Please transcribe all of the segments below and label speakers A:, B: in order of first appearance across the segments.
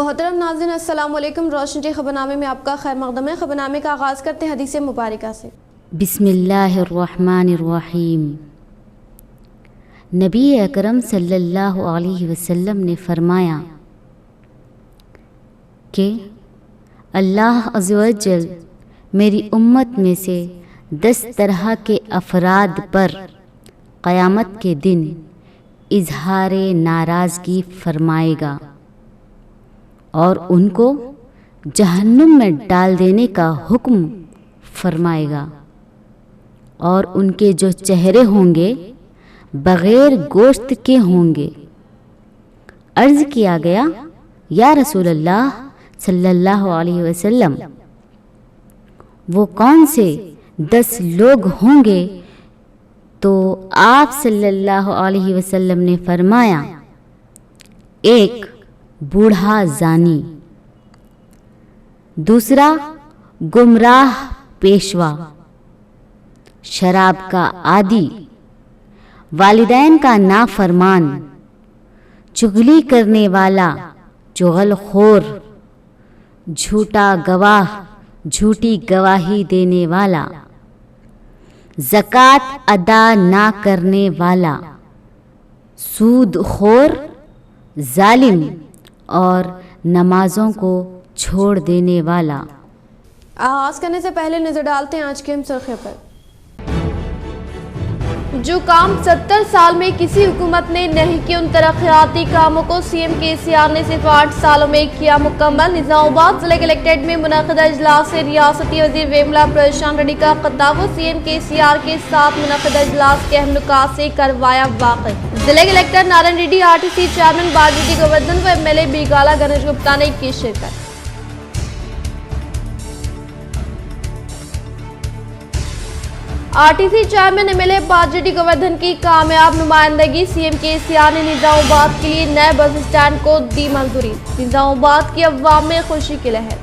A: मोहतरम नाज़रीन, अस्सलाम वालेकुम। रोशन टी खबरनामे में आपका खैर मक़दम है। खबरनामे का आगाज़ करते हैं हदीस मुबारका से।
B: बिस्मिल्लाहिर्रहमानिर्रहीम। नबी अकरम सल्लल्लाहु अलैहि वसल्लम ने फरमाया कि अल्लाह अज़्ज़ व जल मेरी उम्मत में से 10 तरह के अफराद पर क़यामत के दिन इजहार नाराज़गी फरमाएगा और उनको जहन्नुम में डाल देने का हुक्म फरमाएगा, और उनके जो चेहरे होंगे बग़ैर गोश्त के होंगे। अर्ज़ किया गया, या रसूल अल्लाह सल्लल्लाहु अलैहि वसल्लम, वो कौन से 10 लोग होंगे? तो आप सल्लल्लाहु अलैहि वसल्लम ने फरमाया, एक बूढ़ा जानी, दूसरा गुमराह पेशवा, शराब का आदी, वालिदैन का नाफरमान, चुगली करने वाला, चुगलखोर, झूठा गवाह, झूठी गवाही देने वाला, ज़कात अदा ना करने वाला, सूदखोर, जालिम और नमाजों को छोड़ देने वाला।
A: आगाज़ करने से पहले नज़र डालते हैं आज के हम सुर्ख़ियों पर। जो काम 70 साल में किसी हुकूमत ने नहीं किए, उन तरक्याती कामों को सीएम केसीआर ने सिर्फ 8 सालों में किया मुकम्मल। निजामुबाद जिले कलेक्ट्रेट में मुनक़दा इजलास से रियासती वज़ीर वेमुला प्रशांत रेड्डी का खिताब सीएम केसीआर के साथ मुनक़दा इजलास के अहम नुकात से करवाया वाक़िफ़। जिले collector Narayan Reddy, RTC chairman Bajireddy Govardhan व एमएलए बीगाला गणेश गुप्ता ने की शिरकत। RTC chairman MLA Bajireddy Govardhan की कामयाब नुमाइंदगी। सीएम केसीआर ने निजामुबाद के लिए नए बस स्टैंड को दी मंजूरी। निजामुबाद की अवाम में खुशी की लहर।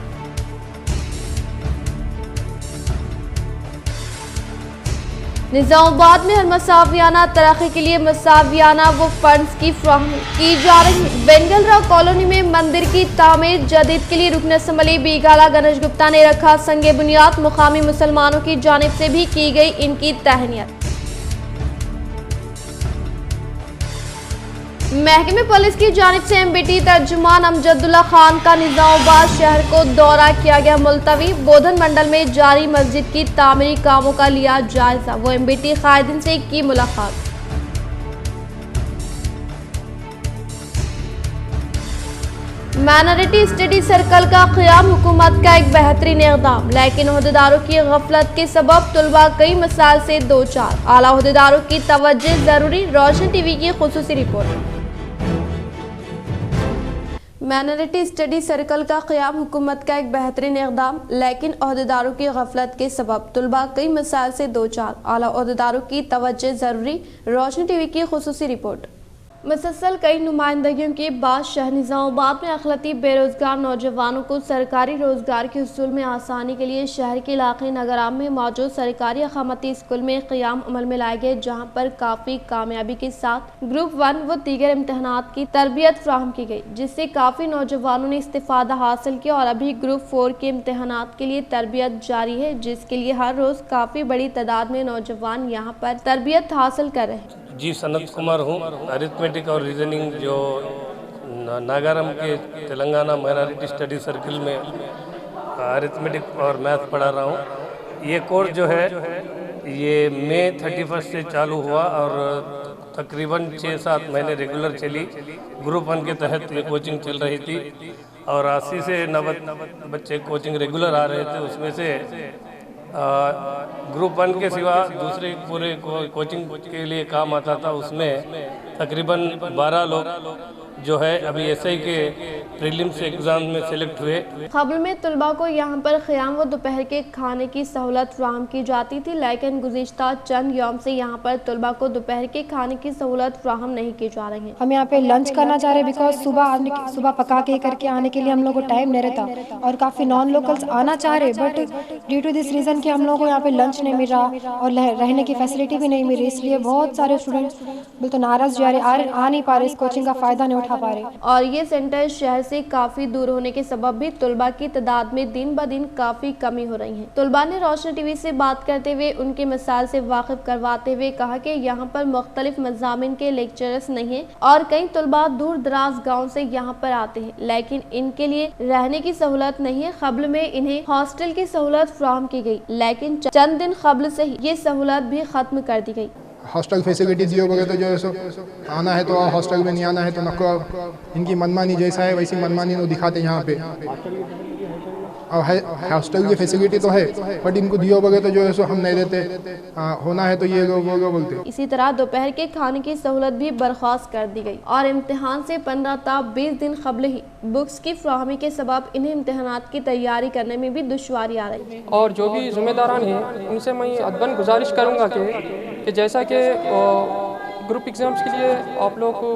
A: निजामुबाद में हर मसावियाना तरक्की के लिए मसावियाना वो फंड्स की फराहमी की जा रही है। बेंगलराव कॉलोनी में मंदिर की तामीर जदीद के लिए रुकन असम्बली बीगाला गणेश गुप्ता ने रखा संगे बुनियाद। मुकामी मुसलमानों की जानिब से भी की गई इनकी तहनीत। महकमे पुलिस की जानिब से एमबीटी तर्जुमान अमजदुल्ला खान का निजामुबाद शहर को दौरा किया गया मुलतवी। बोधन मंडल में जारी मस्जिद की तामीरी कामों का लिया जायजा। वो एमबीटी कायदीन से की मुलाकात। माइनॉरिटी स्टडी सर्कल का क़याम हुकूमत का एक बेहतरीन इक़दाम, लेकिन ओहदेदारों की गफलत के सबब तलबा कई मसाइल से दो चार। आला ओहदेदारों की तवज्जो जरूरी। रोशन टीवी की खुसूसी रिपोर्ट। माइनॉरिटी स्टडी सर्कल का क़याम हुकूमत का एक बेहतरीन इक़दाम, लेकिन ओहदेदारों की गफलत के सबब तलबा कई मसाइल से दो चार। आला ओहदेदारों की तवज्जो ज़रूरी। रोशन टीवी की खुसूसी रिपोर्ट। मुसलसल कई नुमाइंदगियों के बाद शहर निजामुबाद में अखिलती बेरोजगार नौजवानों को सरकारी रोजगार के हसूल में आसानी के लिए शहर के इलाके नगराम में मौजूद सरकारी अकामती स्कूल में क़याम अमल में लाए गए, जहाँ पर काफ़ी कामयाबी के साथ ग्रुप 1 व दीगर इम्तहानात की तरबियत फ्राहम की गई, जिससे काफ़ी नौजवानों ने इस्तिफादा हासिल किया और अभी ग्रुप 4 के इम्तहानात के लिए तरबियत जारी है, जिसके लिए हर रोज़ काफ़ी बड़ी तादाद में नौजवान यहाँ पर तरबियत हासिल कर रहे हैं।
C: जी, सनत कुमार हूँ। अरिथमेटिक और रीजनिंग जो नागारम के तेलंगाना माइनॉरिटी स्टडी सर्कल में अरिथमेटिक और मैथ पढ़ा रहा हूँ। ये कोर्स जो है ये मई 31 से चालू हुआ और तकरीबन 6-7 महीने रेगुलर चली। ग्रुप 1 के तहत ये कोचिंग चल रही थी और 80 से 90 बच्चे कोचिंग रेगुलर आ रहे थे। उसमें से ग्रुप 1 के सिवा दूसरे पूरे कोचिंग के लिए काम आता था, उसमें तकरीबन 12 लोग जो है अभी एसआई के प्रीलिम्स एग्ज़ाम में सेलेक्ट हुए।
A: खबर में तलबा को यहाँ पर क़याम व दोपहर के खाने की सहूलत फ्राहम की जाती थी, लेकिन गुज़िश्ता चंद यौम से यहाँ पर तलबा को दोपहर के खाने की सहूलत फ्राहम नहीं की जा रही है।
D: हम यहाँ पे लंच करना चाह रहे हैं बिकॉज सुबह पका के करके आने के लिए हम लोग को टाइम नहीं रहता और काफ़ी नॉन लोकल्स आना चाह रहे, but due to this reason कि हम लोग को यहाँ पे लंच नहीं मिल रहा और रहने की फैसिलिटी भी नहीं मिल रही, इसलिए बहुत सारे स्टूडेंट्स बिल्कुल नाराज़ जा रहे, आ नहीं पा रहे, इस कोचिंग का फ़ायदा नहीं उठा उठा पा रहे।
A: और ये सेंटर शहर से काफी दूर होने के सबब भी तुलबा की तादाद में दिन ब दिन काफी कमी हो रही है। तुलबा ने रोशनी टीवी से बात करते हुए उनके मसाइल से वाकिफ करवाते हुए कहा कि यहाँ पर मुख्तलिफ मज़ामिन के लेक्चरर्स नहीं है और कई तुलबा दूर दराज गाँव से यहाँ पर आते हैं, लेकिन इनके लिए रहने की सहूलत नहीं है। क़ब्ल में इन्हें हॉस्टल की सहूलत फराहम की गई, लेकिन चंद दिन क़ब्ल से ही ये सहूलत भी खत्म कर दी गई।
E: हॉस्टल फैसिलिटी दिए बगैर तो जो है सो आना है तो हॉस्टल में नहीं आना है तो नको इनकी मनमानी जैसा है वैसी मनमानी वो दिखाते यहाँ पे। और हॉस्टल की फैसिलिटी तो है बट इनको दिए बगैर तो जो है सो हम नहीं देते, होना है तो ये वो बोलते।
A: इसी तरह दोपहर के खाने की सहूलत भी बर्खास्त कर दी गई और इम्तिहान से 15 ता 20 दिन कबल ही बुक्स की फ्राहमी के सबब इन्हें इम्तिहानात की तैयारी करने में भी दुश्वारी आ रही है।
F: और जो भी जिम्मेदारान हैं उनसे मैं अदबन गुजारिश करूँगा कि जैसा कि ग्रुप एग्ज़ाम्स के लिए आप लोग को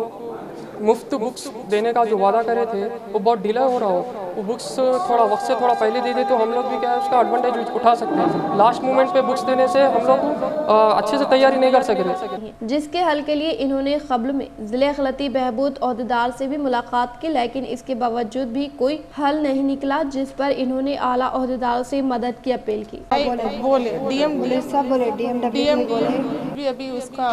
F: मुफ्त बुक्स देने का जो वादा करे थे वो बहुत डिले हो रहा हो, वो बुक्स थोड़ा वक्त से थोड़ा पहले दे दे तो हम लोग भी क्या है उसका एडवांटेज उठा सकते हैं। लास्ट मोमेंट पे बुक्स देने से हम लोग अच्छे से तैयारी नहीं कर सके,
A: जिसके हल के लिए इन्होंने क़ब्ल में ज़िले अखिलती बहबूद ओहदेदार से भी मुलाकात की, लेकिन इसके बावजूद भी कोई हल नहीं निकला, जिस पर इन्होंने आला ओहदेदारों से मदद की अपील की।
G: बोले डीएम
H: भी अभी उसका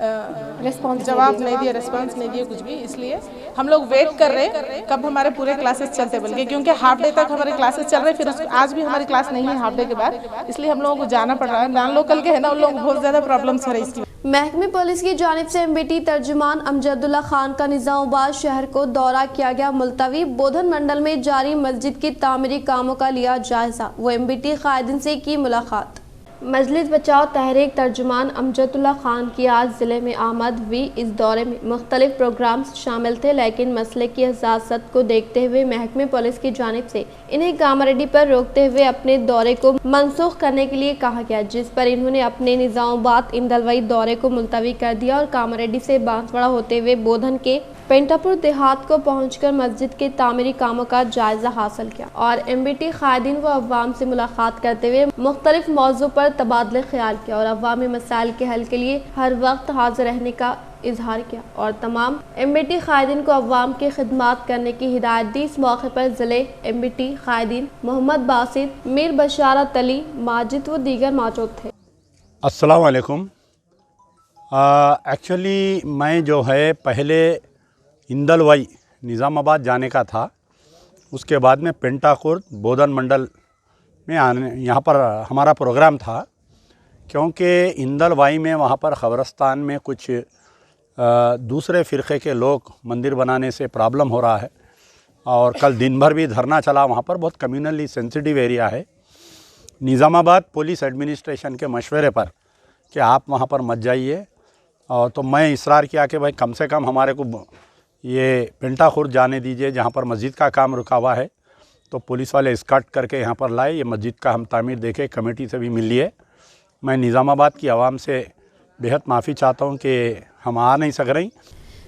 G: रिस्पॉन्स
H: जवाब नहीं दिया, रिस्पांस नहीं दिया कुछ भी, इसलिए हम लोग वेट कर रहे हैं कब हमारे पूरे क्लासेस चलते, बल्कि क्योंकि हाफ डे तक हमारे क्लासेस चल रहे, फिर आज भी हमारी क्लास नहीं है हाफ डे के बाद, इसलिए हम लोगों को जाना पड़ रहा है। नॉन लोकल के है ना, उन लोग बहुत ज़्यादा प्रॉब्लम्स हो रही है इसकी।
A: महकमे पुलिस की जानिब से एमबीटी तर्जुमान अमजदुल्ला खान का निज़ामाबाद शहर को दौरा किया गया मुलतवी। बोधन मंडल में जारी मस्जिद की तामीरी कामों का लिया जायजा, वो एमबीटी कायदीन से की मुलाकात। मजलिस बचाओ तहरीक तर्जुमान अमजदुल्ला खान की आज ज़िले में आमद हुई। इस दौरे में मुख्तलिफ प्रोग्राम्स शामिल थे, लेकिन मसले की हसासियत को देखते हुए महकमे पुलिस की जानिब से इन्हें कामारेड्डी पर रोकते हुए अपने दौरे को मनसूख करने के लिए कहा गया, जिस पर इन्होंने अपने निज़ामाबाद इंदलवई दौरे को मुलतवी कर दिया और कामारेड्डी से बांसवाड़ा होते हुए बोधन के पेंटापुर देहात को पहुंचकर मस्जिद के तामीरी कामों का जायजा हासिल किया और एमबीटी कायदीन व अवाम से मुलाकात करते हुए मुख्तलिफ मौजू पर तबादले ख्याल किया और अवामी मसाइल के हल के लिए हर वक्त हाजिर रहने का इजहार किया और तमाम एमबीटी कायदीन को अवाम की खिदमत करने की हिदायत दी। इस मौके पर ज़िले एमबीटी कायदीन मोहम्मद बासित, मीर बशारत अली, माजिद व दीगर मौजूद थे।
I: अस्सलाम वालेकुम। एक्चुअली मैं जो है पहले इंदलवई निज़ामाबाद जाने का था, उसके बाद में पेंटाकुर्द बोधन मंडल में आने यहाँ पर हमारा प्रोग्राम था, क्योंकि इंदलवई में वहाँ पर ख़बरस्तान में कुछ दूसरे फ़िरक़े के लोग मंदिर बनाने से प्रॉब्लम हो रहा है और कल दिन भर भी धरना चला। वहाँ पर बहुत कम्युनली सेंसिटिव एरिया है। निज़ामाबाद पुलिस एडमिनिस्ट्रेशन के मशवरे पर कि आप वहाँ पर मत जाइए, और तो मैं इसरार किया कि भाई कम से कम हमारे को ये पेंटाकुर्द जाने दीजिए जहाँ पर मस्जिद का काम रुका हुआ है। तो पुलिस वाले स्कर्ट करके यहाँ पर लाए, ये मस्जिद का हम तामीर देखे, कमेटी से भी मिल लिए। मैं निज़ामाबाद की आवाम से बेहद माफ़ी चाहता हूँ कि हम आ नहीं सक रही।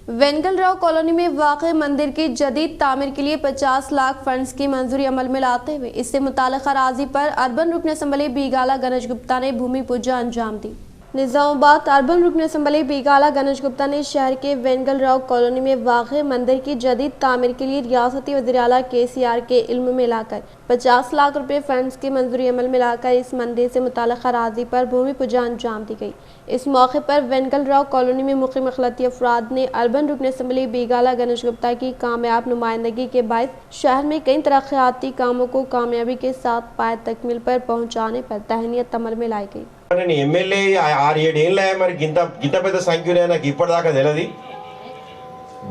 A: वेंगल राव कॉलोनी में वाक़ मंदिर की जदीद तामीर के लिए 50 लाख फंड्स की मंजूरी अमल में लाते हुए इससे मुताल्लिक़ अराज़ी पर अर्बन रुकन असम्बली बीगाला गणेश गुप्ता ने भूमि पूजा अंजाम दी। निज़ामाबाद अर्बन रुकन असम्बली बीगाला गणेश गुप्ता ने शहर के वेंगल राव कॉलोनी में वाक़ मंदिर की जदीद तामीर के लिए रियासती वज़ीर आला KCR के इल्म में लाकर 50 लाख रुपए फंड्स की मंजूरी अमल में लाकर इस मंदिर से मुताल्लिक़ अराज़ी पर भूमि पूजा अंजाम दी गई। इस मौके पर वेंगल राव कॉलोनी में मुक़ीम अखिलती अफराद ने अर्बन रुकन असम्बली बीगाला गणेश गुप्ता की कामयाब नुमाइंदगी के बाद शहर में कई तरक्याती कामों को कामयाबी के साथ पाए तकमील पर पहुँचाने पर तहनीत अमल में लाई गई।
J: నేను ఎమ్మెల్యే 6-7 ఏళ్ళ మరి గింత పెద్ద సంఖ్యలో నాకు ఇప్పటిదాకా తెలియదు.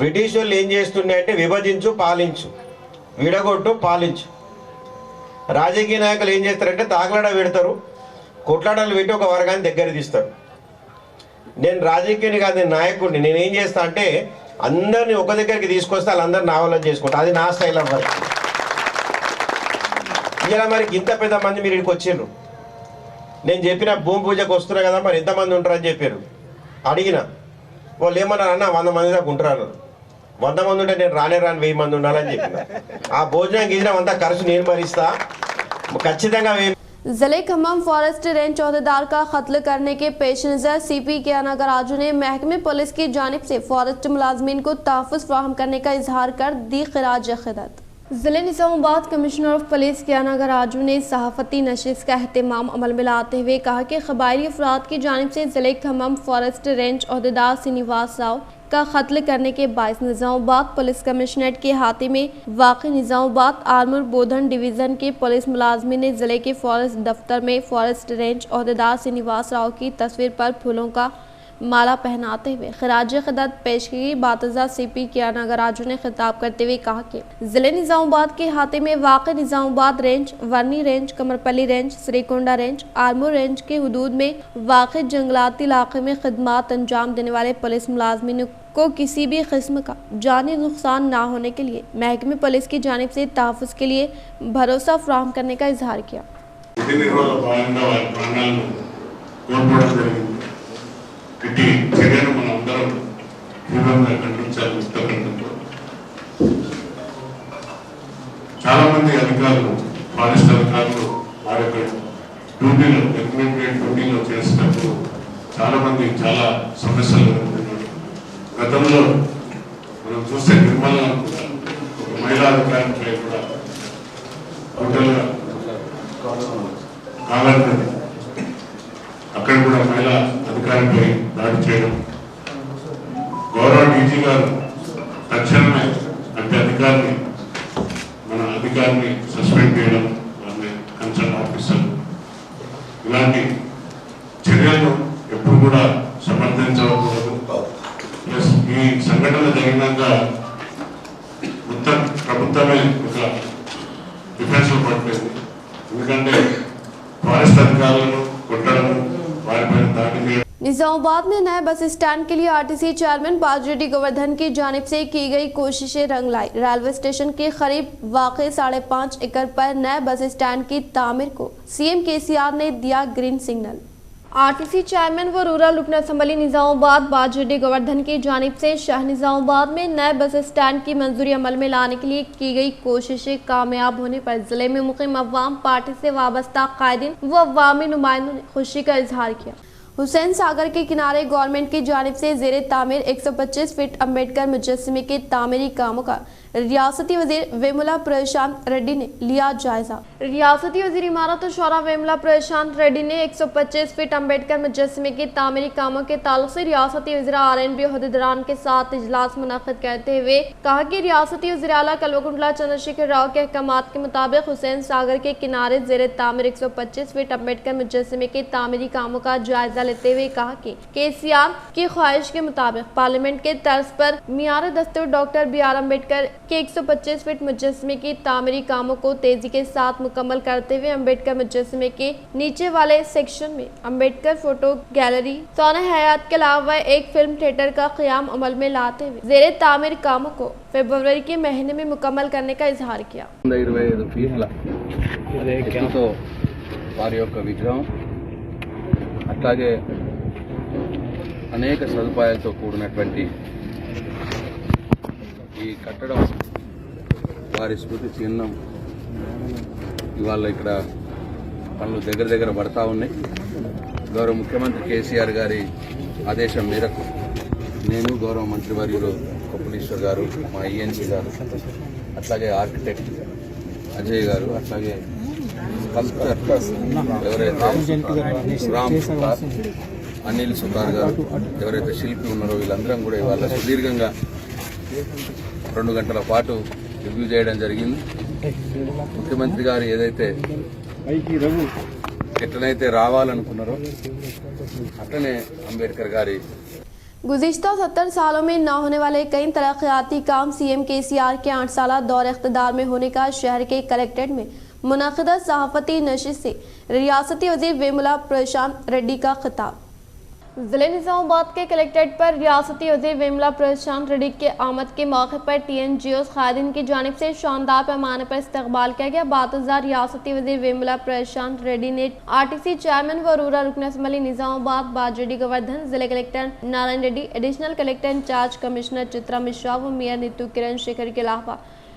J: బ్రిటిష్ వాళ్ళు ఏం చేస్తున్నాయంటే విభజించు పాలించు, విడగొట్టు పాలించు. రాజకీయ నాయకులు ఏం చేస్తారంటే తాగలాడ పెడతారు, కొట్లాటలు పెట్టి ఒక వర్గాన్ని దగ్గర తీస్తారు. నేను రాజకీయాన్ని కాదు, నేను నాయకుడిని. నేను ఏం చేస్తా అంటే అందరినీ ఒక దగ్గరికి తీసుకొస్తే వాళ్ళందరూ నా వాళ్ళని చేసుకుంటా. అది నా స్టైల్ అవ్వాలి. ఇలా మరి గింత పెద్ద మంది మీరు ఇక్కడికి వచ్చిర్రు. నేను చెప్పిన భూమి పూజకు వస్తున్నా కదా, మరి ఎంతమంది ఉంటారని చెప్పారు. అడిగిన వాళ్ళు ఏమన్నారు అన్న 100 మంది దాకా ఉంటారు. 100 మంది ఉంటే నేను రాను 1000 మంది ఉండాలని చెప్పిన. ఆ భోజనం గిజనం అంతా ఖర్చు నేను భరిస్తా ఖచ్చితంగా.
A: जिले खम्मम फॉरेस्ट रेंज अहदेदार का कत्ल करने के पेश नज़र CP कियाना गराजू ने महकमे पुलिस की जानिब से फॉरेस्ट मुलाजमीन को तहफ़्फ़ुज़ फराहम करने का इजहार कर दी खिराज खिदमत। जिले निज़ामाबाद कमिश्नर ऑफ पुलिस कियाना गराजू ने सहाफ़ती नशिस्त का अहतमाम अमल में लाते हुए कहा कि क़बायली अफराद की जानिब से जिले खम्मम फॉरेस्ट रेंज अहदेदार श्रीनिवास राव का कत्ल करने के बायस निज़ामाबाद पुलिस कमिश्नरेट के अहाते में वाक़ निज़ामाबाद आर्मर बोधन डिवीज़न के पुलिस मुलाजमीन ने ज़िले के फॉरेस्ट दफ्तर में फॉरेस्ट रेंज अहदेदार श्रीनिवास राव की तस्वीर पर फूलों का माला पहनाते हुए खिराज खिदमत पेश की। बातज़ा CP कियाना गराजू ने खिताब करते हुए कहा कि ज़िले निज़ामाबाद के अहाते में वाक़ Nizamabad range, Varni range, Kamarpally range, Srikonda range, Armoor range के हदूद में वाक़ जंगलाती इलाके में खिदमत अंजाम देने वाले पुलिस मुलाजमीन को किसी भी किस्म का जानी नुकसान ना होने के लिए महकमे पुलिस की जानिब से तहफ़्फ़ुज़ के लिए भरोसा फराहम करने का इजहार किया।
K: ఇట్టి చర్యను మనం అందరం తీవ్రంగా ఖండించాలి. చాలా మంది అధికారులు, ఫారెస్ట్ అధికారులు వారి యొక్క డ్యూటీలో, రిక్రూట్మెంట్ డ్యూటీలో చేసినప్పుడు చాలా మంది చాలా సమస్యలు ఎదుర్కొన్నారు. గతంలో మనం చూస్తే నిర్మల ఒక మహిళా అధికారిపై కూడా టోటల్గా కావాలని అక్కడ కూడా మహిళా అధికారిపై దాడి చేయడం, గౌరవ DG గారు తక్షణమే అంటే మన అధికారిని సస్పెండ్ చేయడం, వాళ్ళని కన్సర్న్ ఆఫీసర్, ఇలాంటి చర్యలను ఎప్పుడు కూడా సమర్థించకూడదు. ప్లస్ ఈ సంఘటన జరిగినాక మొత్తం ప్రభుత్వమే ఒక డిఫెన్స్ లో పడిపోయింది. ఎందుకంటే ఫారెస్ట్ అధికారులను కొట్టడం,
A: निज़ामाबाद में नए बस स्टैंड के लिए RTC चेयरमैन बाजरेड्डी गोवर्धन की जानिब से की गई कोशिशें रंग लाई। रेलवे स्टेशन के करीब वाक़े 5.5 एकड़ पर नए बस स्टैंड की तामीर को CM KCR ने दिया ग्रीन सिग्नल। RTC चेयरमैन व रूरल रुकन असम्बली निज़ामाबाद बाजरेड्डी गोवर्धन की जानिब से शहर निज़ामाबाद में नए बस स्टैंड की मंजूरी अमल में लाने के लिए की गई कोशिशें कामयाब होने पर जिले में मुक़ीम अवाम, पार्टी से वाबस्ता कायदीन व अवामी नुमाइंदों ने खुशी का इजहार किया। हुसैन सागर के किनारे गवर्नमेंट की जानिब से ज़ेरे तामीर 125 फीट अम्बेडकर मुजस्समे के तामीरी कामों का रियासती वजीर वेमुला प्रशांत रेड्डी ने लिया जायजा। रियासती वजीर इमारत और शौरा वेमुला प्रशांत रेड्डी ने 125 फीट अम्बेडकर मुजस्समे के तामीरी कामों के ताल्लुक से रियासती वज़ीर RNB अहदेदारान के साथ इजलास मुनक़िद करते हुए कहा कि रियासती वज़ीर आला कल्वकुंतला चंद्रशेखर राव के अहकामात के मुताबिक हुसैन सागर के किनारे ज़ेरे तामीर 125 फीट अम्बेडकर मुजस्समे के तामीरी कामों का जायजा लेते हुए कहा कि KCR की ख्वाहिश के मुताबिक पार्लियामेंट के तर्ज पर मियार दस्तूर डॉक्टर BR अम्बेडकर के 125 फीट मुजस्समे की तामीरी कामों को तेजी के साथ मुकम्मल करते हुए अम्बेडकर मुजस्समे के नीचे वाले सेक्शन में अम्बेडकर फोटो गैलरी, सोने हयात के अलावा एक फिल्म थिएटर का क़याम अमल में लाते हुए ज़ेरे तामीर कामों को फरवरी के महीने में मुकम्मल करने का इजहार किया।
L: 25 ఫీట్ల ఎత్తుతో వారి యొక్క విగ్రహం, అట్లాగే అనేక సదుపాయాలతో కూడినటువంటి ఈ కట్టడం వారి స్మృతి చిహ్నం. ఇవాళ ఇక్కడ పనులు దగ్గర పడతా ఉన్నాయి. గౌరవ ముఖ్యమంత్రి KCR గారి ఆదేశం మేరకు నేను, గౌరవ మంత్రివర్యులు కొప్పులీశ్వర్ గారు, మా ENC గారు, అట్లాగే ఆర్కిటెక్ట్ అజయ్ గారు, అట్లాగే కల్చర్ ఎవరైతే రామ్ సుతార్, అనిల్ సుతార్ గారు, ఎవరైతే శిల్పి ఉన్నారో వీళ్ళందరం కూడా ఇవాళ సుదీర్ఘంగా 2 గంటల పాటు రివ్యూ చేయడం జరిగింది. ముఖ్యమంత్రి గారు ఏదైతే ఎట్లనైతే రావాలనుకున్నారో అట్లనే అంబేద్కర్ గారి
A: गुज़िश्ता 70 सालों में न होने वाले कई तरक्याती काम CM KCR के 8 साला दौर इख्तिदार में होने का शहर के कलेक्ट्रेट में मुनक़िदा सहाफ़ती नशिस्त से रियासती वज़ीर वेमुला प्रशांत रेड्डी का खिताब। ज़िले निज़ामाबाद के कलेक्ट्रेट पर रियासती वज़ीर वेमुला प्रशांत रेड्डी के आमद के मौके पर TNGOs कायदीन की जानिब से शानदार पैमाने पर इस्तकबाल किया गया। बातज़ा रियासती वज़ीर वेमुला प्रशांत रेड्डी ने RTC चेयरमैन व रूरल रुकन असम्बली निज़ामाबाद बाजरेड्डी गोवर्धन, जिले collector Narayan Reddy, additional collector incharge commissioner Chitra Mishra व मेयर नीतू किरण शेखर के अलावा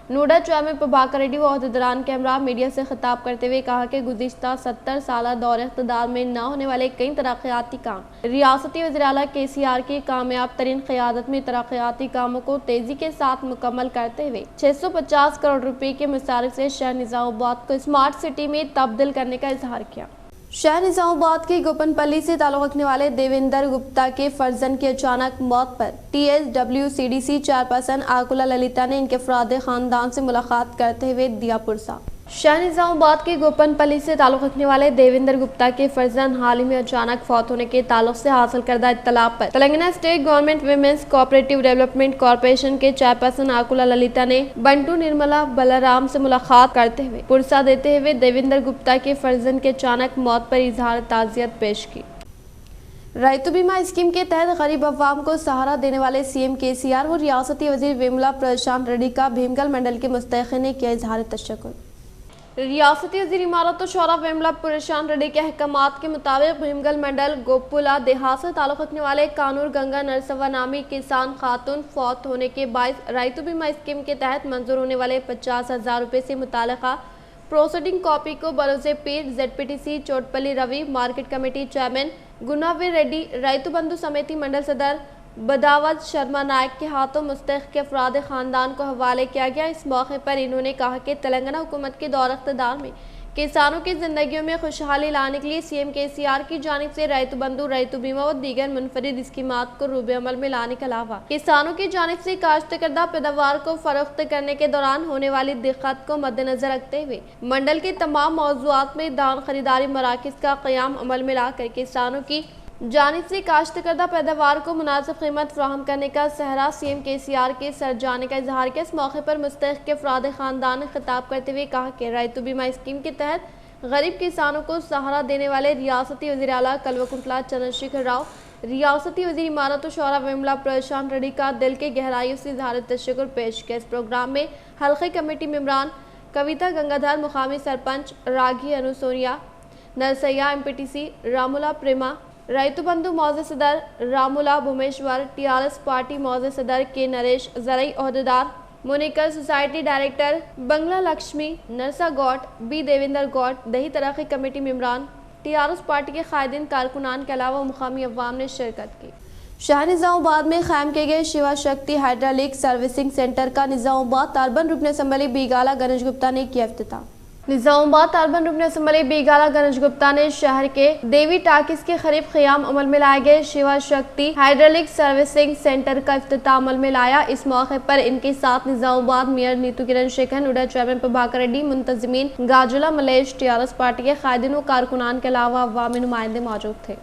A: नोडा चेयरमैन प्रभाकर रेड्डी व अहदेदारान के हमरा मीडिया से खिताब करते हुए कहा कि गुज़िश्ता 70 साल दौर इक़्तिदार में न होने वाले कई तरक्याती काम रियासती वज़ीर आला KCR की कामयाब तरीन क़यादत में तरक्याती कामों को तेजी के साथ मुकम्मल करते हुए 650 करोड़ रुपए के मसारिफ से शहर निज़ामाबाद को स्मार्ट सिटी में तब्दील करने का इजहार किया। शहर निज़ामाबाद के गोपनपल्ली से ताल्लुक़ रखने वाले देवेंद्र गुप्ता के फर्जंद की अचानक मौत पर TSWCDC चेयरपर्सन आकुला ललिता ने इनके अफराद ख़ानदान से मुलाकात करते हुए दिया पुरसा। शहर निज़ामाबाद के गोपनपल्ली से ताल्लुक़ रखने वाले देवेंद्र गुप्ता के फर्जंद हाल ही में अचानक फौत होने के ताल्लुक़ से हासिल करदा इत्तला पर Telangana state government women's cooperative development corporation के चेयरपर्सन आकुला ललिता ने बंटू निर्मला बलराम से मुलाकात करते हुए पुरसा देते हुए देवेंद्र गुप्ता के फर्जंद के अचानक मौत पर इजहार ताज़ियत पेश की। रैतु बीमा स्कीम के तहत गरीब अवाम को सहारा देने वाले CM KCR और रियासती वज़ीर वेमुला प्रशांत रेड्डी का भीमगल मंडल के मुस्तहिक़ीन ने किया इजहार तशक्कुर। रियासती वज़ीर इमारत और शौरा वेमुला प्रशांत रेड्डी के अहकामात के मुताबिक भीमगल मंडल गोपुला देहात से ताल्लुक़ रखने वाले कानूर गंगा नरसवा नामी किसान खातून फौत होने के बायस रैतु बीमा स्कीम के तहत मंजूर होने वाले 50,000 रुपये से मुताल्लिक़ा प्रोसीडिंग कॉपी को बरोज़े पीर ZPTC Chotpally Ravi market committee chairman Gunaveer Reddy Rythu Bandhu Samithi मंडल सदर बदावत शर्मा नायक के हाथों मुस्तहिक़ के अफराद ख़ानदान को हवाले किया गया। इस मौके पर इन्होंने कहा कि तेलंगाना हुकूमत के दौर इक़्तिदार में किसानों की ज़िंदगियों में खुशहाली लाने के लिए CM KCR की जानिब से रैतु बंधु रैतु बीमा व दीगर मुनफरिद स्कीमात को रूबे अमल में लाने के अलावा किसानों की जानिब से काश्त करदा पैदावार को फरोख्त करने के दौरान होने वाली दिक्कत को मद्देनजर रखते हुए मंडल के तमाम मौज़ूआत में दान खरीदारी मराकज़ का क़याम अमल में लाकर किसानों की जानिब से काश्त करदा पैदावार को मुनासिब कीमत फराहम करने का सहरा CM KCR के सर जाने का इजहार किया। इस मौके पर मुस्तहिक़ के अफराद ख़ानदान ने खिताब करते हुए कहा कि रैतु बीमा स्कीम के तहत गरीब किसानों को सहारा देने वाले रियासती वज़ीर आला कल्वकुंतला चंद्रशेखर राव, रियासती वज़ीर इमारत और शौरा वेमुला प्रशांत रेड्डी का दिल के गहराइयों से इजहार तशक्कुर पेश किया। इस प्रोग्राम में हल्क़े कमेटी मेंबरान कविता गंगाधर, मुकामी सरपंच राघी अनुसोनिया, नरसैया MPTC रामुला प्रेमा, रैतु बंधु मौजे सदर रामुला भूमेश्वर, TRS पार्टी मौजे सदर के नरेश, ज़रई अहदेदार मोनिकर सोसाइटी डायरेक्टर बंगला लक्ष्मी, नरसा गौट, B देवेंद्र गौट, दही तरक्की कमेटी मेंबरान, TRS पार्टी के कायदीन कारकुनान के अलावा मुकामी अवाम ने शिरकत की। शहर निज़ामाबाद में क़ायम किए गए शिवा शक्ति हाइड्रोलिक सर्विसिंग सेंटर का निज़ामाबाद अर्बन रुकन असम्बली बीगाला गणेश गुप्ता ने किया इफ्तिताह। निज़ामाबाद अर्बन रुकन असम्बली बीगाला गणेश गुप्ता ने शहर के देवी टाकिस के करीब क़याम अमल में लाए गए शिवा शक्ति हाइड्रोलिक सर्विसिंग सेंटर का इफ्तिताह अमल में लाया। इस मौके पर इनके साथ निज़ामाबाद मेयर नीतू किरण शेखर, नोडा चेयरमैन प्रभाकर रेड्डी, मुंतज़मीन गाजुला मलेश, TRS पार्टी के कायदीन व कारकुनान के अलावा अवामी नुमाइंदे मौजूद थे।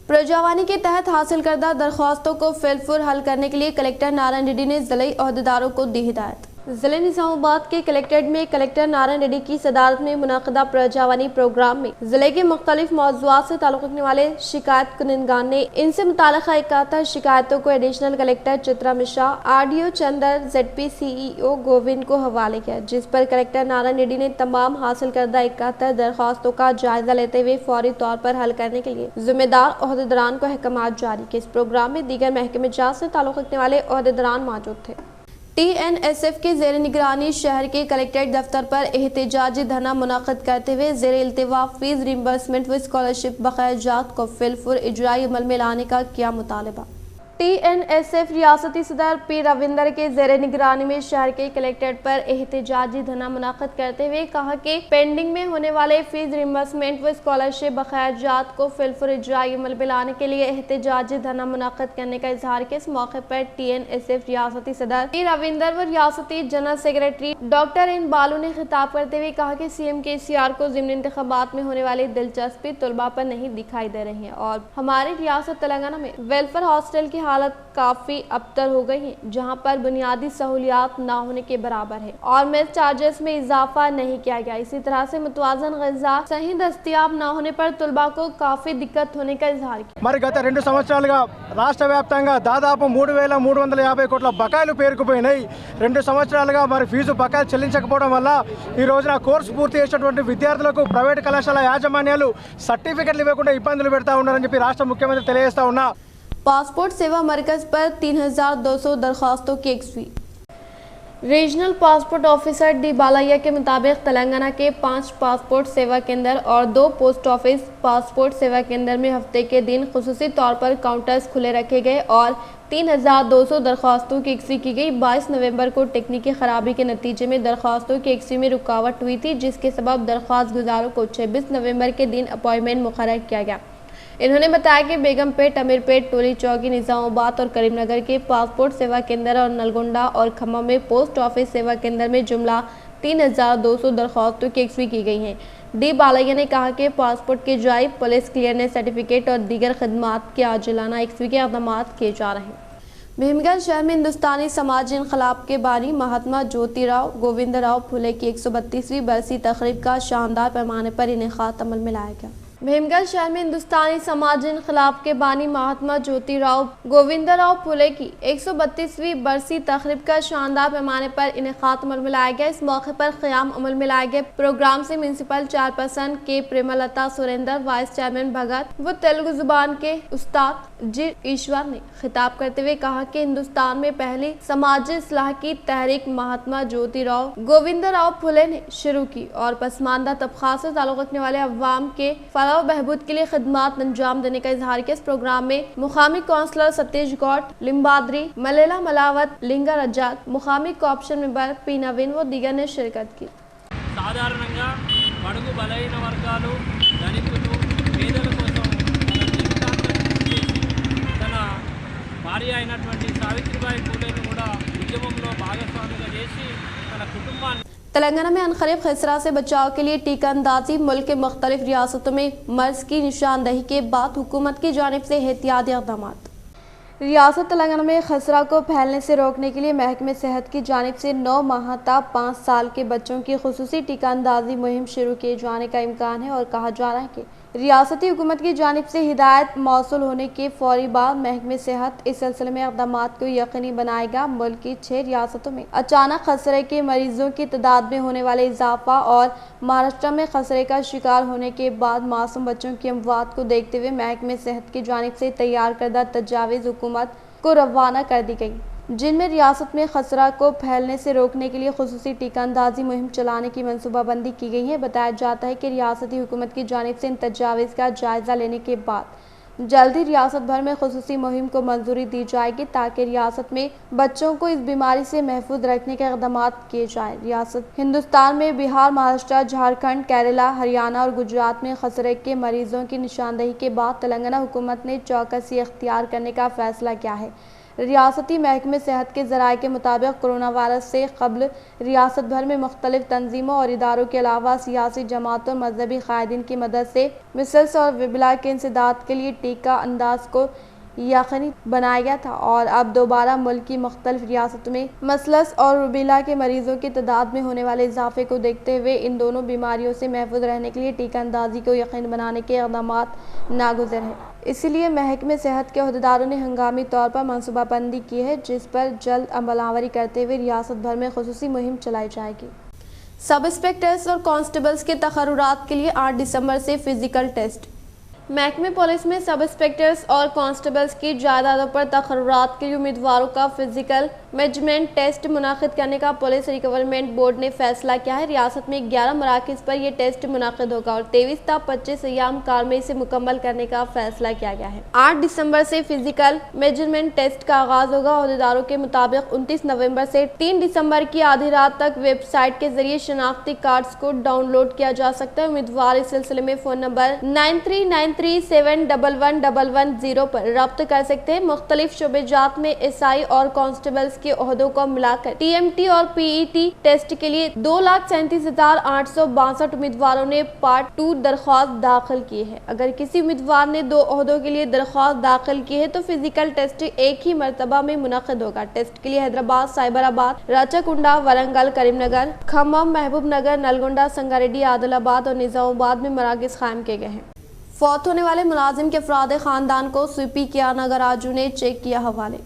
A: प्रजावानी के तहत हासिल करदा दरख्वास्तों को फिलफुर हल करने के लिए कलेक्टर नारायण रेड्डी ने ज़िले अहदेदारों को दी हिदायत। ज़िले निज़ामाबाद के कलेक्ट्रेट में कलेक्टर नारायण रेड्डी की सदारत में मुनक़दा प्रजावानी प्रोग्राम में ज़िले के मुख्तलिफ मौज़ूआत से ताल्लुक़ रखने वाले शिकायत कुनिंदगान ने इनसे मुताल्लिक़ 71 शिकायतों को additional collector Chitra Mishra, RDO Chander, ZP CEO Govind को हवाले किया, जिस पर कलेक्टर नारायण रेड्डी ने तमाम हासिल करदा 71 दरख्वास्तों का जायजा लेते हुए फौरी तौर पर हल करने के लिए जिम्मेदार अहदेदारान को अहकामात जारी किए। इस प्रोग्राम में दीगर महकमे जात से ताल्लुक़ रखने वाले अहदेदारान मौजूद थे। TNSF के ज़ेर निगरानी शहर के कलेक्ट्रेट दफ्तर पर एहतजाजी धरना मुनक़्क़द करते हुए ज़ेर इल्तिवा फीस रिम्बर्समेंट व स्कॉलरशिप बकायाजात को फिलफुर इजराई अमल में लाने का किया मुतालबा। TNSF रियासती सदर P रविंदर के ज़ेर निगरानी में शहर के कलेक्ट्रेट पर एहतजाजी धरना मुनक़्क़द करते हुए कहा कि पेंडिंग में होने वाले फीस रिम्बर्समेंट व स्कॉलरशिप बकायाजात को फिलफुर इजराई अमल में लाने के लिए एहतजाजी धरना मुनक़्क़द करने का इजहार किया। इस मौके पर TNSF रियासती सदर P रविंदर व रियासती जनरल सेक्रेटरी डॉक्टर N बालू ने खिताब करते हुए कहा कि CM KCR को ज़िमनी इंतखाबात में होने वाली दिलचस्पी तुलबा पर नहीं दिखाई दे रही है और हमारी रियासत तेलंगाना में वेलफेयर हॉस्टल की हालत काफी अबतर हो गई है, जहां पर बुनियादी सहूलियात ना होने के बराबर है और मेस चार्जेस में इजाफा नहीं किया गया। इसी तरह से मुतवाज़न ग़िज़ा सही दस्तियाब ना होने पर तुलबा को काफी दिक्कत होने का इजहार किया।
M: మరి గత 2 సంవత్సరాలుగా రాష్ట్ర వ్యాప్తంగా దాదాపు 3,350 కోట్ల బకాయిలు పేరుకుపోయినాయి। 2 సంవత్సరాలుగా మరి ఫీజు బకాయిలు చెల్లించకపోవడం వల్ల ఈ రోజున కోర్సు పూర్తి చేసినటువంటి విద్యార్థులకు ప్రైవేట్ కళాశాల యాజమాన్యాలు సర్టిఫికెట్లు ఇవ్వకుండా ఇబ్బందులు పెడతా ఉన్నారని చెప్పి రాష్ట్ర ముఖ్యమంత్రి తెలియజేస్తా ఉన్నా।
A: पासपोर्ट सेवा मरकज पर 3,200 दरख्वास्तों की 100 regional passport officer D Balayya के मुताबिक तेलंगाना के 5 पासपोर्ट सेवा केंद्र और 2 पोस्ट ऑफिस पासपोर्ट सेवा केंद्र में हफ्ते के दिन खुसूसी तौर पर काउंटर्स खुले रखे गए और 3200 दरख्वास्तों की एकसी की गई। 22 नवंबर को टेक्निकी खराबी के नतीजे में दरख्वास्तों की एकसी में रुकावट हुई थी, जिसके सबब दरख्वास्त गुजारों को 26 नवंबर के दिन अपॉइंटमेंट मुकर्रर किया गया। इन्होंने बताया कि बेगमपेट, अमीरपेट, टोली चौकी, निजामाबाद और करीमनगर के पासपोर्ट सेवा केंद्र और नलगोंडा और खम्मम में पोस्ट ऑफिस सेवा केंद्र में जुमला 3200 दरख्वास्तों की एकसी की गई हैं। डी बालैया ने कहा कि पासपोर्ट के जारी, पुलिस क्लियरेंस सर्टिफिकेट और दीगर खदमात के आजिलाना एकसी के इक़दाम किए जा रहे हैं। भीमगंज शहर में हिंदुस्तानी समाजी इनकलाब के बानी महात्मा ज्योतिराव गोविंदराव फुले की 132वीं बरसी तकरीब का शानदार पैमाने पर इनेकाद अमल में लाया गया। भीमगंज शहर में हिंदुस्तानी समाजी इनकलाब के बानी महात्मा ज्योतिराव गोविंदराव फुले की 132वीं बरसी तकरीब का शानदार पैमाने पर इनेकाद अमल में लाया गया। इस मौके पर क़याम अमल में लाए गए प्रोग्राम से म्यूनसिपल चेयरपर्सन के प्रेमलता सुरेंद्र, वाइस चेयरमैन भगत व तेलुगु जुबान के उस्ताद जी ईश्वर ने खिताब करते हुए कहा कि हिंदुस्तान में पहली समाजी इस्लाह की तहरीक महात्मा ज्योतिराव गोविंदराव फुले ने शुरू की और पसमानदा तबका से ताल्लुक़ रखने वाले अवाम के फलाह व बहबूद के लिए खदमात अंजाम देने का इजहार किया। इस प्रोग्राम में मुकामी काउंसलर सतीश गौड़, लिम्बाद्री, मलेला मलावत, लिंगा रजाक, मुकामी कॉर्पोरेशन मेंबर पी नवीन व दीगर ने शिरकत की।
N: సాధారణంగా బడుగు బలహీన వర్గాలు, దళితులు, పేదల కోసం తన భార్య అయినటువంటి సావిత్రిబాయి ఫూలేను కూడా ఉద్యమంలో భాగస్వామిగా చేసి తన కుటుంబాన్ని
A: तेलंगाना में अनखरीफ खसरा से बचाव के लिए टीका अंदाजी। मुल्क के मुख्तलिफ रियासतों में मर्ज की निशानदही के बाद हुकूमत की जानिब से एहतियाती इक़दाम। रियासत तेलंगाना में खसरा को फैलने से रोकने के लिए महकमे सेहत की जानिब से 9 माह तक 5 साल के बच्चों की खुसूसी टीका अंदाजी मुहिम शुरू किए जाने का इम्कान है और कहा जा रहा है कि रियासती हुकूमत की जानिब से हिदायत मौसूल होने के फौरी बाद महकमे सेहत इस सिलसिले में इक़दाम को यकीनी बनाएगा। मुल्क की 6 रियासतों में अचानक खसरे के मरीजों की तादाद में होने वाले इजाफा और महाराष्ट्र में खसरे का शिकार होने के बाद मासूम बच्चों की अमवात को देखते हुए महकमे सेहत की जानिब से तैयार करदा तजावीज़ हुकूमत को रवाना कर दी गई, जिनमें रियासत में खसरा को फैलने से रोकने के लिए खुसूसी टीका अंदाजी मुहिम चलाने की मनसूबाबंदी की गई है। बताया जाता है कि रियासती हुकूमत की जानिब से इन तजावीज़ का जायज़ा लेने के बाद जल्द ही रियासत भर में खुसूसी मुहिम को मंजूरी दी जाएगी ताकि रियासत में बच्चों को इस बीमारी से महफूज रखने के इक़दाम किए जाएँ। रियासत हिंदुस्तान में बिहार, महाराष्ट्र, झारखंड, केरला, हरियाणा और गुजरात में खसरे के मरीजों की निशानदही के बाद तेलंगाना हुकूमत ने चौकसी इख्तियार करने का फैसला किया है। रियासती महकमे सेहत के ज़राए के मुताबिक कोरोना वायरस से कबल रियासत भर में मुख्तलिफ तंजीमों और इदारों के अलावा सियासी जमातों और मजहबी कायदीन की मदद से मिसल्स और विबला के इंसदाद के लिए टीका अंदाज को यकीनी बनाया गया था और अब दोबारा मुल्क की मुख्तलिफ रियासतों में मसलस और रुबेला के मरीजों की तादाद में होने वाले इजाफे को देखते हुए इन दोनों बीमारियों से महफूज रहने के लिए टीका अंदाजी को यकीनी बनाने के इक़दाम नागुज़र है। इसीलिए महकमे सेहत के अहदेदारों ने हंगामी तौर पर मनसूबाबंदी की है, जिस पर जल्द अमलावरी करते हुए रियासत भर में खुसूसी मुहिम चलाई जाएगी। सब इंस्पेक्टर्स और कांस्टेबल्स के तकर्रुरात के लिए 8 दिसंबर से फिजिकल टेस्ट। महकमे पुलिस में सब इंस्पेक्टर्स और कांस्टेबल्स की जायदादों पर तकर्रुरात के लिए उम्मीदवारों का फिजिकल मेजरमेंट टेस्ट मुनाकिद करने का पुलिस रिकवरमेंट बोर्ड ने फैसला किया है। रियासत में 11 मराकज़ पर यह टेस्ट मुनाकिद होगा और 23 ता 25 अय्याम कार में इसे मुकम्मल करने का फैसला किया गया है। 8 दिसंबर से फिजिकल मेजरमेंट टेस्ट का आगाज होगा। अहदेदारों के मुताबिक 29 नवंबर से 3 दिसंबर की आधी रात तक वेबसाइट के जरिए शनाख्ती कार्ड्स को डाउनलोड किया जा सकता है। उम्मीदवार इस सिलसिले में फ़ोन नंबर 9393711110 पर रब्त कर सकते हैं। मुख्तलिफ शोबेजात में एसआई और कांस्टेबल्स के ओहदों को मिलाकर टीएमटी और पीईटी टेस्ट के लिए 2,37,862 उम्मीदवारों ने पार्ट 2 दरख्वास्त दाखिल की है। अगर किसी उम्मीदवार ने 2 ओहदों के लिए दरख्वास्त दाखिल की है तो फिजिकल टेस्ट एक ही मरतबा में मुनक़िद होगा। टेस्ट के लिए हैदराबाद, साइबराबाद, राचकुंडा, वरंगल, करीमनगर, खम्मम, महबूबनगर, नलगोंडा, संगारेड्डी, आदिलाबाद और निजामाबाद में मराकज़ कायम किए गए हैं। फौत होने वाले मुलाजिम के अफराद ख़ानदान को सीपी किया नगराजू ने चेक किया हवाले।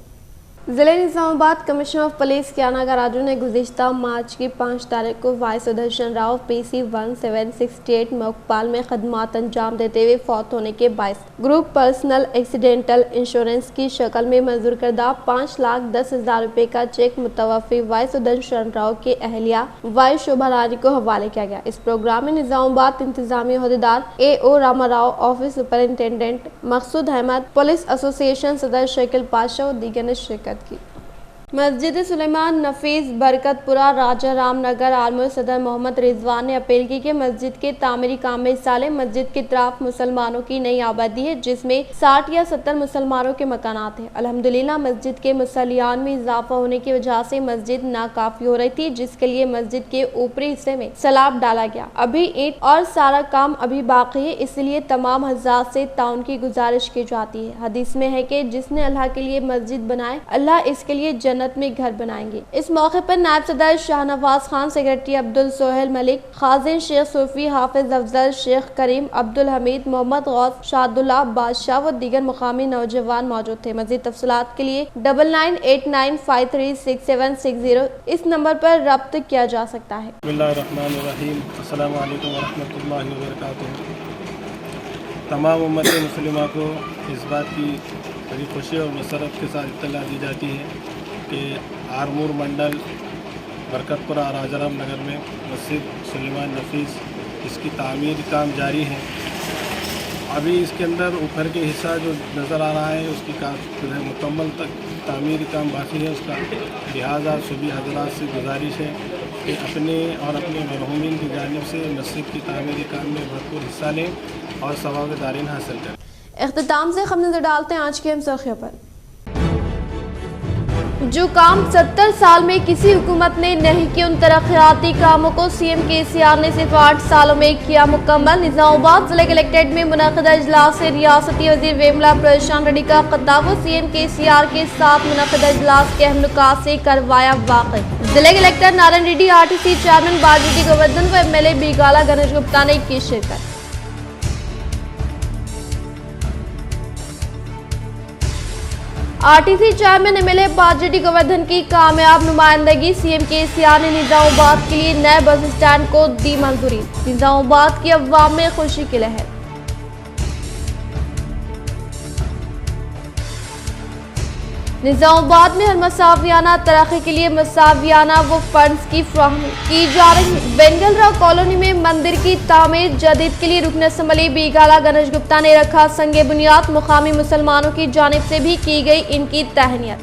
A: जिले निजामाबाद कमिश्नर ऑफ पुलिस कियाना गराजू ने गुज़िश्ता मार्च की 5 तारीख को वाई सुदर्शन राव PC 1768 मोकपाल में खदमात अंजाम देते हुए फौत होने के बायस ग्रुप पर्सनल एक्सीडेंटल इंश्योरेंस की शक्ल में मंजूर करदा 5,10,000 रुपए का चेक मुतवफ़ी वाई सुदर्शन राव के अहलिया वाई शोभा रानी को हवाले किया गया। इस प्रोग्राम में निजामाबाद इंतजामी अहदेदार AO Rama Rao, office superintendent Maqsood Ahmed, police association सदर शकील पाशा और दीगर ने शिरकत की। मस्जिद सुलेमान नफीस बरकतपुरा राजा रामनगर आलमूर सदर मोहम्मद रिजवान ने अपील की कि मस्जिद के तामीरी काम में हिस्सा लें। मस्जिद की तरफ मुसलमानों की नई आबादी है जिसमें 60 या 70 मुसलमानों के मकानात हैं। अल्हम्दुलिल्लाह मस्जिद के मुसल्लियान में इजाफा होने की वजह से मस्जिद नाकाफी हो रही थी, जिसके लिए मस्जिद के ऊपरी हिस्से में सलाब डाला गया। अभी ईंट और सारा काम अभी बाकी है, इसलिए तमाम हज़रात से ताउन की गुजारिश की जाती है। हदीस में है कि जिसने अल्लाह के लिए मस्जिद बनाए अल्लाह इसके लिए जन्नत में घर बनाएंगे। इस मौके पर नायब सदर शाहनवाज खान, सेक्रेटरी अब्दुल सोहेल मलिक, खाजिन शेख सूफी, हाफिज अफजल, शेख करीम, अब्दुल हमीद, मोहम्मद गौस, शादुल्लाह बादशाह व दीगर मुकामी नौजवान मौजूद थे। मज़ीद तफसीलात के लिए 9989536760 इस नंबर पर रब्त किया जा सकता है।
O: बिस्मिल्लाहिर्रहमानिर्रहीम, अस्सलामु अलैकुम वरहमतुल्लाहि वबरकातुहू। तमाम उम्मत मुस्लिमा को इस बात की बड़ी खुशी और मसरत के साथ इत्तला दी जाती है कि आरमूर मंडल बरकतपुरा राजाराम नगर में मस्जिद सुलेमान नफीस इसकी तामीर काम जारी है। अभी इसके अंदर ऊपर के हिस्सा जो नज़र आ रहा है उसकी मुकम्मल तक तामीर काम बाकी है उसका। लिहाजा सूबी हजरात से गुजारिश है कि अपने और अपने मरहूमीन की जानिब से मस्जिद की तामीरी काम में भरपूर हिस्सा लें और सवाब दारीन हासिल करें।
A: इख्तिताम से हम नजर डालते हैं आज की अहम सुर्खियों पर। जो काम 70 साल में किसी हुकूमत ने नहीं किए उन तरक्याती कामों को CM KCR ने सिर्फ 8 सालों में किया मुकम्मल। निजामाबाद जिले कलेक्ट्रेट में मुनक़दा इजलास से रियासती वज़ीर वेमला प्रशांत रेड्डी का खिताब CM KCR के साथ मुनक़दा इजलास के अहम नुकात से करवाया वाक़िफ़। जिले collector Narayan Reddy, RTC chairman Bajireddy Govardhan व MLA बीगाला गणेश गुप्ता ने की शिरकत। RTC chairman MLA Bajireddy Govardhan की कामयाब नुमाइंदगी। CM KCR ने निजामाबाद के लिए नए बस स्टैंड को दी मंजूरी। निजामाबाद की अवाम में खुशी की लहर। निजामाबाद में हर मसावियाना तरक्की के लिए मसावियाना वो फंड्स की फराहमी की जा रही है। बेंगल राव कॉलोनी में मंदिर की तामीर जदीद के लिए रुकन असम्बली बीगाला गणेश गुप्ता ने रखा संगे बुनियाद। मुकामी मुसलमानों की जानिब से भी की गई इनकी तहनीत।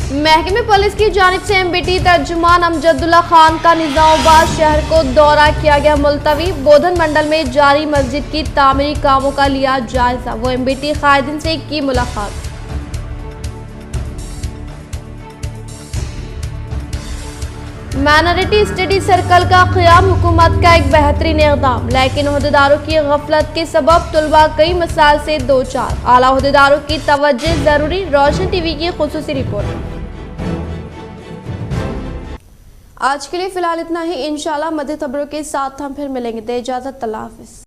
A: महकमे पुलिस की जानिब से MBT तर्जुमान अमजदुल्ला खान का निजामाबाद शहर को दौरा किया गया मुलतवी। बोधन मंडल में जारी मस्जिद की तामीरी कामों का लिया जायजा। वो MBT कायदीन से की मुलाकात। माइनॉरिटी स्टडी सर्कल का क़याम हुकूमत का एक बेहतरीन इक़दाम, लेकिन ओहदेदारों की गफलत के सबब तुलबा कई मसाइल से दो चार। आला ओहदेदारों की तवज्जो जरूरी। रोशन TV की खुसूसी रिपोर्ट। आज के लिए फिलहाल इतना ही। इंशाल्लाह मज़ीद खबरों के साथ हम फिर मिलेंगे। दे इजाज़त, अल्लाह हाफ़िज़।